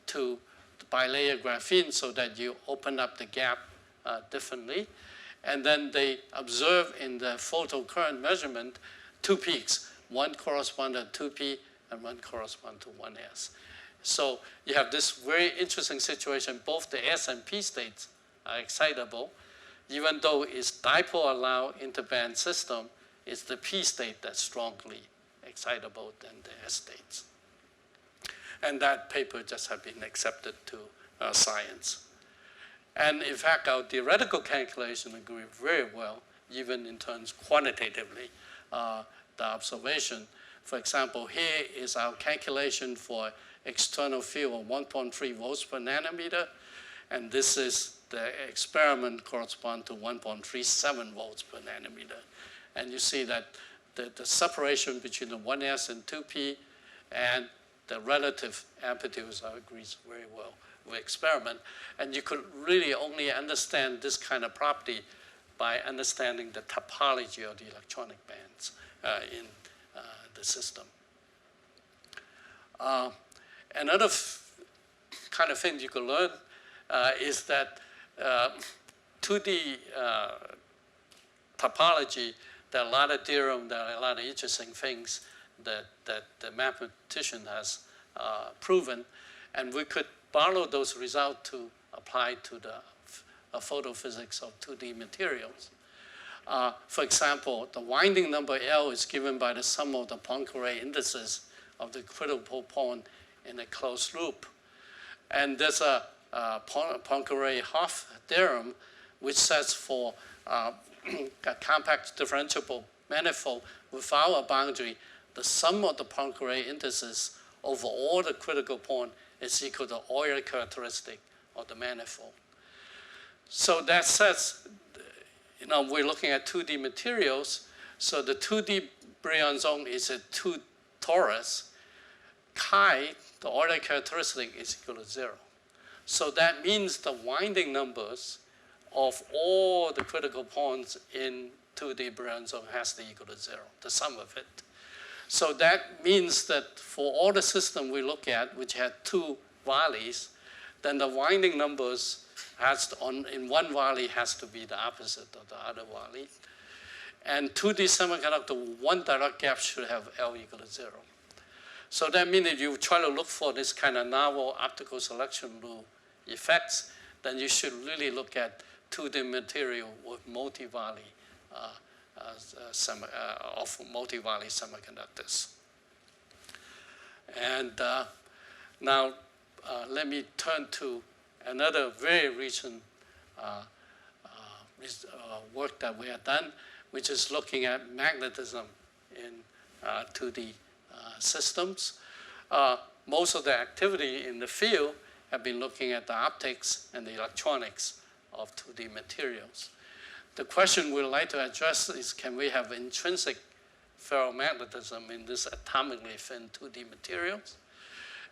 to the bilayer graphene so that you open up the gap differently. And then they observe in the photocurrent measurement 2 peaks. One corresponds to 2p and one corresponds to 1s. So you have this very interesting situation. Both the S and P states are excitable. Even though it's dipole-allowed interband system, it's the P state that's strongly excitable than the S states. And that paper just has been accepted to science. And in fact, our theoretical calculation agree very well, even in terms quantitatively, the observation. For example, here is our calculation for external field of 1.3 volts per nanometer. And this is the experiment correspond to 1.37 volts per nanometer. And you see that the separation between the 1s and 2p and the relative amplitudes agrees very well with experiment. And you could really only understand this kind of property by understanding the topology of the electronic bands in the system. Another kind of thing you could learn is that 2D topology, there are a lot of theorem, there are a lot of interesting things that the mathematician has proven, and we could borrow those results to apply to the photophysics of 2D materials. For example, the winding number L is given by the sum of the Poincare indices of the critical point in a closed loop. And there's a Poincare-Hopf theorem which says for a compact differentiable manifold without a boundary, the sum of the Poincare indices over all the critical point is equal to the Euler characteristic of the manifold. So that says, we're looking at 2D materials. So the 2D Brillouin zone is a 2 torus. Chi, the Euler characteristic, is equal to 0. So that means the winding numbers of all the critical points in 2D Brillouin zone has to equal to 0, the sum of it. So that means that for all the system we look at, which had 2 valleys, then the winding numbers in one valley has to be the opposite of the other valley. And 2D semiconductor, one direct gap should have L equal to 0. So that means if you try to look for this kind of novel optical selection rule effects, then you should really look at 2D material with multi-valley multi-valley semiconductors. And now let me turn to another very recent work that we have done, which is looking at magnetism in 2D systems. Most of the activity in the field have been looking at the optics and the electronics of 2D materials. The question we'd like to address is, can we have intrinsic ferromagnetism in this atomically thin 2D materials?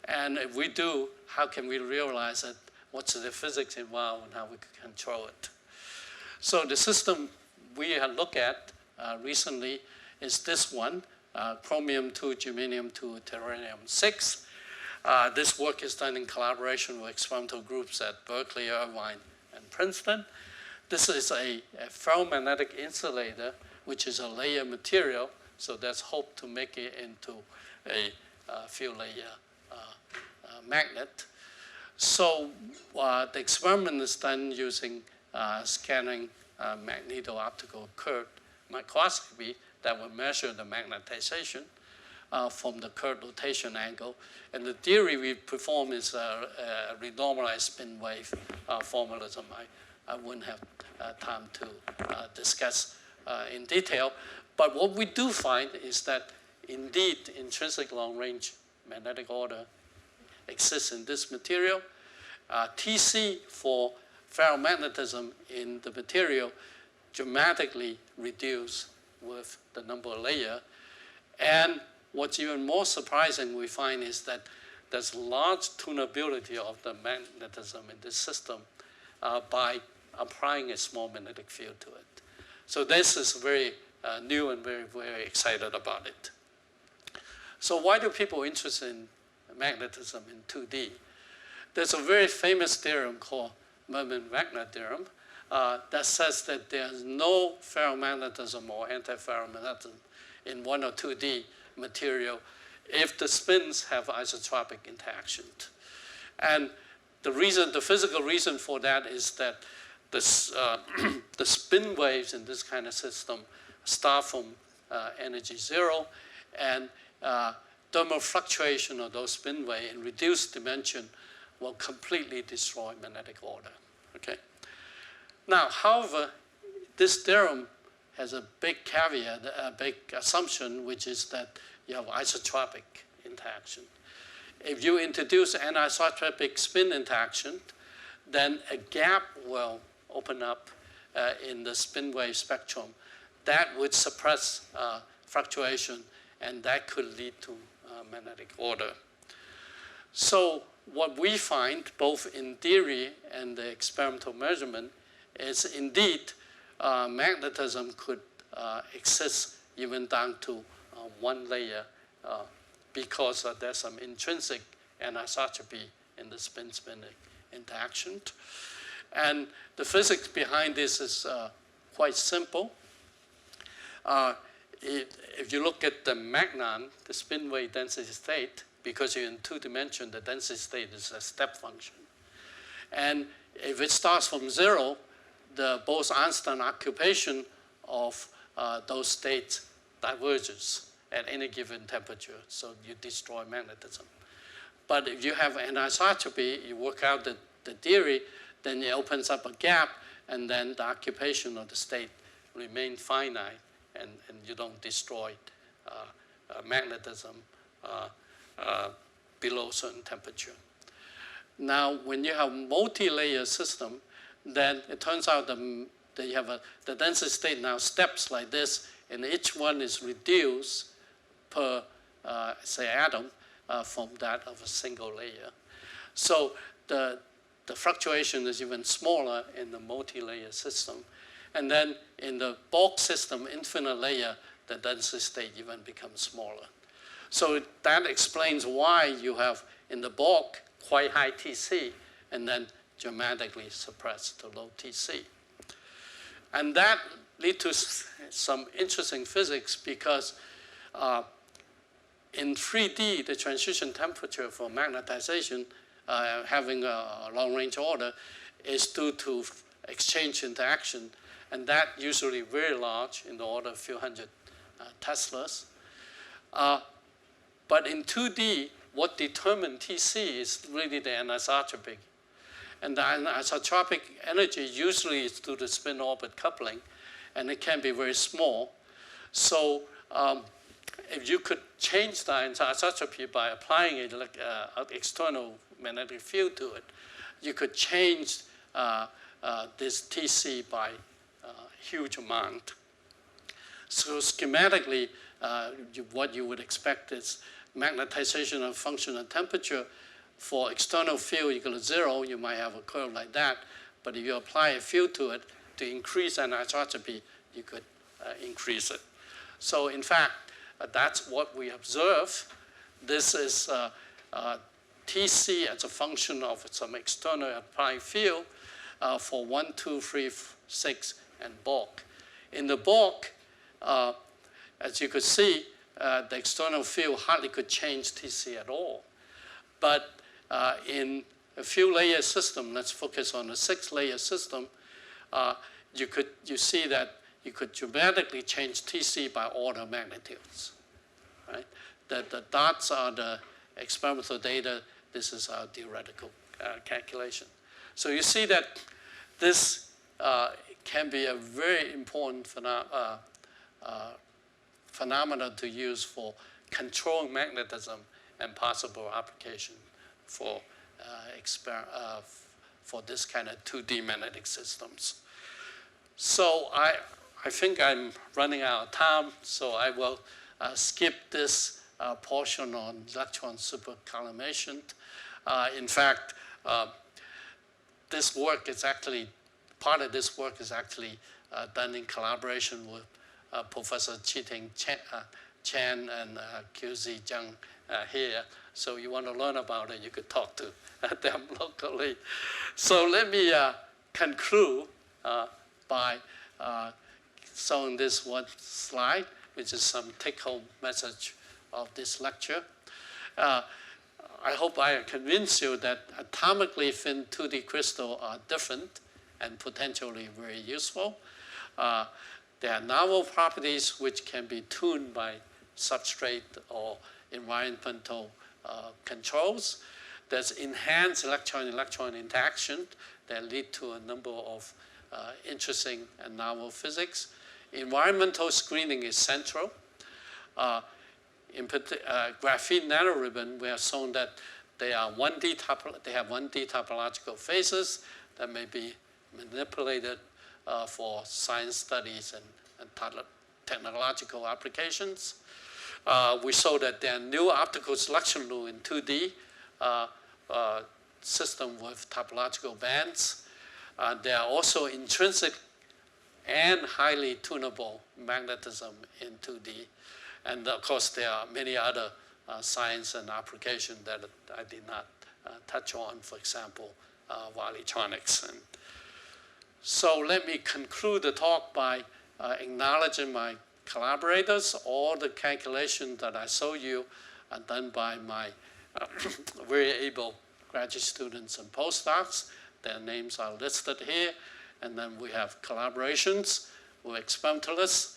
And if we do, how can we realize it? What's the physics involved and how we can control it? So the system we had looked at recently is this one, chromium 2, germanium 2, tellurium 6. This work is done in collaboration with experimental groups at Berkeley, Irvine, and Princeton. This is a ferromagnetic insulator, which is a layer material. So there's hope to make it into a field layer magnet. So the experiment is done using scanning magneto-optical curved microscopy that will measure the magnetization from the curved rotation angle. And the theory we perform is a renormalized spin wave formalism. I wouldn't have time to discuss in detail. But what we do find is that indeed intrinsic long-range magnetic order exists in this material. TC for ferromagnetism in the material dramatically reduced with the number of layers. And what's even more surprising we find is that there's large tunability of the magnetism in this system by applying a small magnetic field to it. So this is very new and very, very excited about it. So why do people interested in magnetism in 2D? There's a very famous theorem called Mermin-Wagner theorem that says that there's no ferromagnetism or antiferromagnetism in 1 or 2D material if the spins have isotropic interaction. And the physical reason for that is that the spin waves in this kind of system start from energy 0, and thermal fluctuation of those spin waves in reduced dimension will completely destroy magnetic order. Okay. Now, however, this theorem has a big caveat, a big assumption, which is that you have isotropic interaction. If you introduce anisotropic spin interaction, then a gap will open up in the spin wave spectrum. That would suppress fluctuation, and that could lead to magnetic order. So what we find, both in theory and the experimental measurement, is indeed magnetism could exist even down to 1 layer because there's some intrinsic anisotropy in the spin-spin interaction. And the physics behind this is quite simple. If you look at the magnon, the spin wave density state, because you're in 2 dimensions, the density state is a step function. And if it starts from 0, the Bose-Einstein occupation of those states diverges at any given temperature, so you destroy magnetism. But if you have anisotropy, you work out the theory, then it opens up a gap, and then the occupation of the state remains finite, and you don't destroy magnetism below a certain temperature. Now, when you have multi-layer system, then it turns out that you have the density state now steps like this, and each one is reduced per, say, atom from that of a single layer. So the fluctuation is even smaller in the multi-layer system. And then in the bulk system, infinite layer, the density state even becomes smaller. So that explains why you have in the bulk quite high TC and then dramatically suppressed to low TC. And that leads to some interesting physics because in 3D, the transition temperature for magnetization having a long-range order is due to exchange interaction, and that usually very large in the order of a few hundred Teslas. But in 2D, what determines TC is really the anisotropic. And the anisotropic energy usually is due to spin-orbit coupling, and it can be very small. So if you could change the anisotropy by applying an external magnetic field to it, you could change this TC by a huge amount. So schematically, what you would expect is magnetization of function of temperature. For external field equal to 0, you might have a curve like that. But if you apply a field to it, to increase anisotropy, you could increase it. So in fact, that's what we observe. This is TC as a function of some external applied field for 1, 2, 3, 6, and bulk. In the bulk, as you could see, the external field hardly could change TC at all. But in a few layer system, let's focus on a 6-layer system, you see that you could dramatically change TC by order of magnitudes, right? The dots are the experimental data. This is our theoretical calculation. So you see that this can be a very important phenomenon to use for controlling magnetism and possible application for this kind of 2D magnetic systems. So I think I'm running out of time, so I will skip this portion on electron supercollimation. In fact, this work is actually, part of this work is actually done in collaboration with Professor Chi-Ting Chen and QZ Zhang here. So you want to learn about it, you could talk to them locally. So let me conclude by showing this one slide, which is some take-home message of this lecture. I hope I convinced you that atomically thin 2D crystals are different and potentially very useful. There are novel properties which can be tuned by substrate or environmental controls. There's enhanced electron-electron interaction that lead to a number of interesting and novel physics. Environmental screening is central. In graphene nanoribbon, we have shown that they have 1D topological phases that may be manipulated for science studies and technological applications. We saw that there are new optical selection rule in 2D system with topological bands. There are also intrinsic and highly tunable magnetism in 2D. And of course, there are many other science and applications that I did not touch on, for example, electronics. And so let me conclude the talk by acknowledging my collaborators. All the calculations that I showed you are done by my very able graduate students and postdocs. Their names are listed here. And then we have collaborations with experimentalists.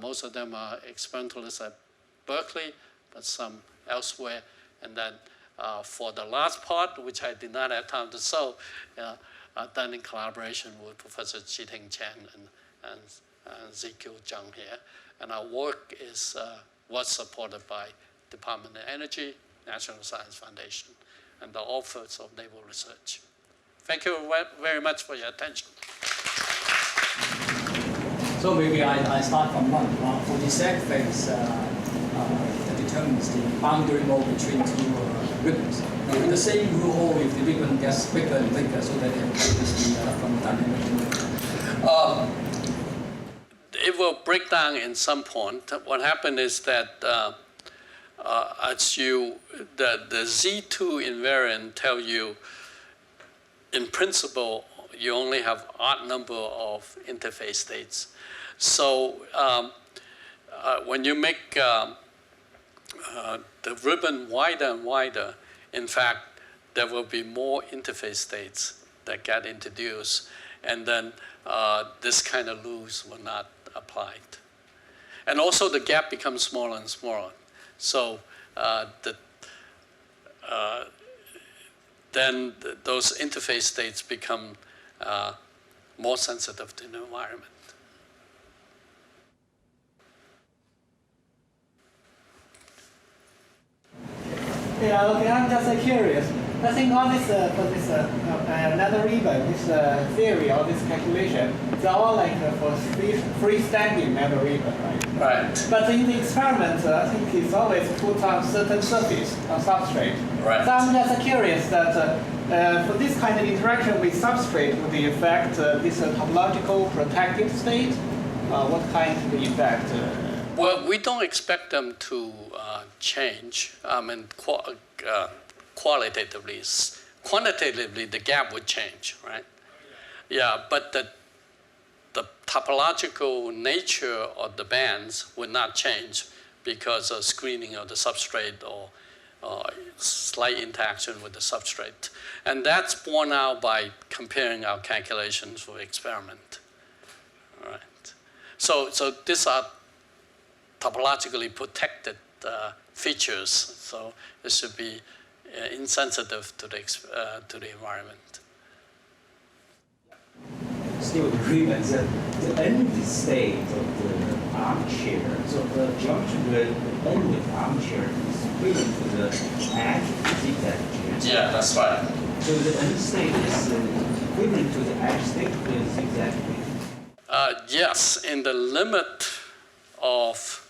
Most of them are experimentalists at Berkeley, but some elsewhere. And then for the last part, which I did not have time to show, done in collaboration with Professor Chi-Ting Chen and ZQ Zhang here. And our work was supported by Department of Energy, National Science Foundation, and the Office of Naval Research. Thank you very much for your attention. So maybe I start from one. For the sag phase, that determines the boundary mode between two ribbons. And the same rule if the ribbon gets bigger and bigger, so that it produces from dynamic. It will break down in some point. What happened is that the Z2 invariant tell you, in principle, you only have odd number of interface states. So when you make the ribbon wider and wider, in fact, there will be more interface states that get introduced. And then this kind of rules will not apply. And also the gap becomes smaller and smaller. So then those interface states become more sensitive to the environment. Yeah, okay, I'm just curious. I think all this, for this nanoribbon, this theory or this calculation, it's all like for freestanding nanoribbon, right? Right. But in the experiment, I think it's always put on certain surface on substrate. Right. So I'm just curious that for this kind of interaction with substrate, would the affect this topological protected state? What kind of effect? Well, we don't expect them to change. I mean, qualitatively. Quantitatively, the gap would change, right? Yeah, but the topological nature of the bands would not change because of screening of the substrate or slight interaction with the substrate. And that's borne out by comparing our calculations for experiment. All right. So these are topologically protected features, so it should be insensitive to the environment. Still, the ribbons, the end state of the armchair, so the junction will end with armchair is equivalent to the edge zigzag chair. Yeah, that's right. So the end state is equivalent to the edge state with zigzag chair. Yes, in the limit of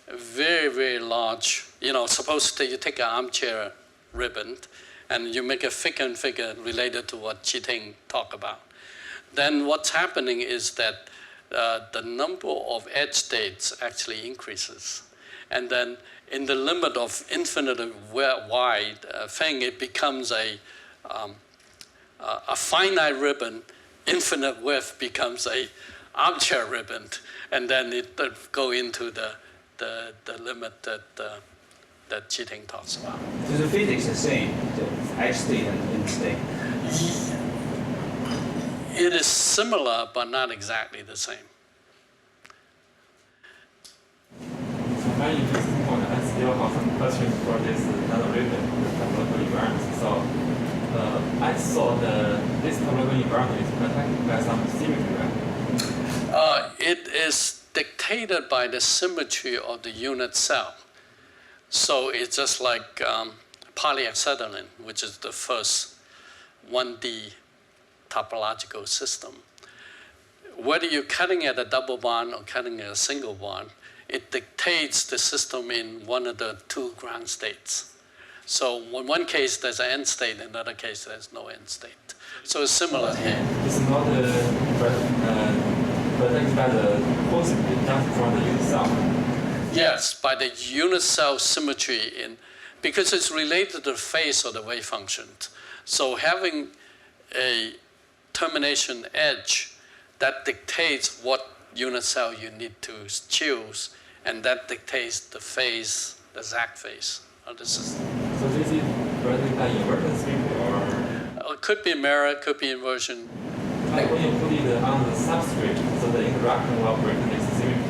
very, very large, suppose that you take an armchair ribbon and you make a thicker and thicker related to what Chi-Ting talked about. Then what's happening is that the number of edge states actually increases. And then in the limit of infinitely wide thing, it becomes a finite ribbon. Infinite width becomes a armchair ribbon. And then it go into the limit that Chi-Ting talks about. So the physics is the same, the edge state and end state. It is similar, but not exactly the same. Very interesting point. I still have some questions for this ribbon, the topological environment. So I saw this topological environment is protected by some symmetry, right? It is dictated by the symmetry of the unit cell. So it's just like polyacetylene, which is the first 1D topological system. Whether you're cutting at a double bond or cutting at a single bond, it dictates the system in one of the two ground states. So in one case, there's an end state, in another case, there's no end state. So it's similar here. It's not protected by the possibility just from the unit cell. Yes, by the unit cell symmetry because it's related to the phase of the wave function. So having a termination edge that dictates what unit cell you need to choose, and that dictates the phase, the exact phase of the system. So this is protected by inversion symmetry, or? It could be mirror, it could be inversion. Like when you put it on the substrate, so the interaction will break this symmetry.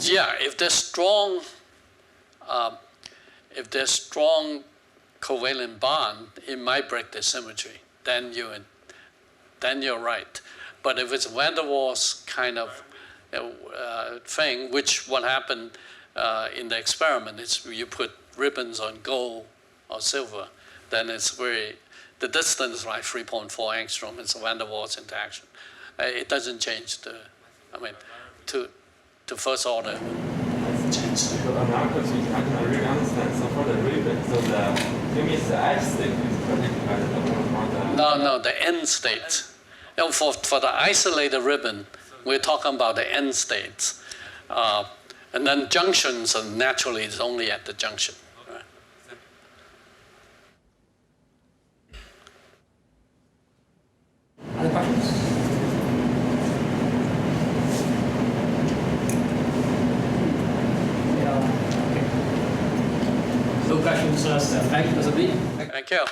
Yeah, if there's strong covalent bond, it might break the symmetry. Then you're right. But if it's van der Waals kind of thing, which what happened in the experiment is you put ribbons on gold or silver, then it's the distance is like 3.4 angstrom. It's a van der Waals interaction. It doesn't change to first order. So another question I can really understand. So for the ribbon, so you mean the edge state is protected by the topological? No, the end state. For the isolated ribbon, we're talking about the end states. And then junctions, and naturally, it's only at the junction. Right? Other questions? No questions, thank you, Mr. B. Thank you.